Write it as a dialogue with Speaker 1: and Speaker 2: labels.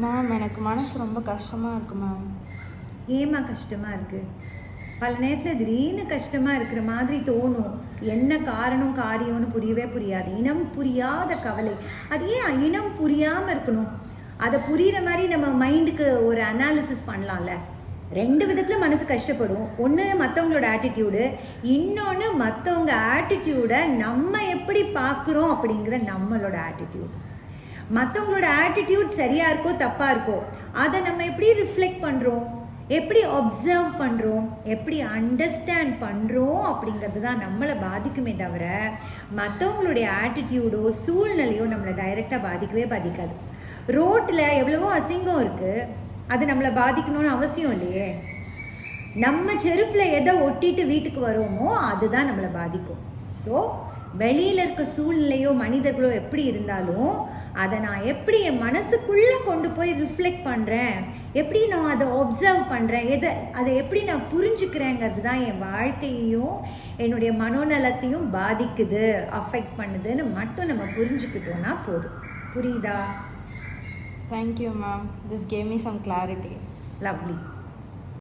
Speaker 1: Ma'am எனக்கு மனசு ரொம்ப கஷ்டமாக இருக்குது மேம்.
Speaker 2: ஏமா கஷ்டமாக இருக்குது? பல நேரத்தில் திடீர்னு கஷ்டமாக இருக்கிற மாதிரி தோணும். என்ன காரணம் காரியம்னு புரியவே புரியாது. இனம் புரியாத கவலை. அது ஏன் இனம் புரியாமல் இருக்கணும்? அதை புரிகிற மாதிரி நம்ம மைண்டுக்கு ஒரு அனாலிசிஸ் பண்ணலாம்ல. 2 விதத்தில் மனசு கஷ்டப்படும். ஒன்று மற்றவங்களோட ஆட்டிடியூடு, இன்னொன்று மற்றவங்க ஆட்டிடியூடை நம்ம எப்படி பார்க்குறோம் அப்படிங்கிற நம்மளோட ஆட்டிடியூட். மற்றவங்களோட ஆட்டிடியூட் சரியாக இருக்கோ தப்பாக இருக்கோ அதை நம்ம எப்படி ரிஃப்ளெக்ட் பண்ணுறோம், எப்படி அப்சர்வ் பண்ணுறோம், எப்படி அண்டர்ஸ்டாண்ட் பண்ணுறோம் அப்படிங்கிறது தான் நம்மளை பாதிக்குமே தவிர மற்றவங்களுடைய ஆட்டிடியூடோ சூழ்நிலையோ நம்மளை டைரெக்டாக பாதிக்கவே பாதிக்காது. ரோட்டில் எவ்வளவோ அசிங்கம் இருக்குது, அது நம்மளை பாதிக்கணும்னு அவசியம் இல்லையே. நம்ம செருப்பில் எதை ஒட்டிட்டு வீட்டுக்கு வரோமோ அதுதான் நம்மளை பாதிக்கும். ஸோ வெளியில் இருக்க சூழ்நிலையோ மனிதர்களோ எப்படி இருந்தாலும் அதை நான் எப்படி என் மனசுக்குள்ளே கொண்டு போய் ரிஃப்ளெக்ட் பண்ணுறேன், எப்படி நான் அதை ஒப்சர்வ் பண்ணுறேன், அதை எப்படி நான் புரிஞ்சுக்கிறேங்கிறது தான் என் வாழ்க்கையையும் என்னுடைய மனோநலத்தையும் பாதிக்குது, அஃபெக்ட் பண்ணுதுன்னு மட்டும் நம்ம புரிஞ்சுக்கிட்டோன்னா போதும். புரியுதா?
Speaker 1: Thank you, ma'am. This gave me some clarity.
Speaker 2: Lovely.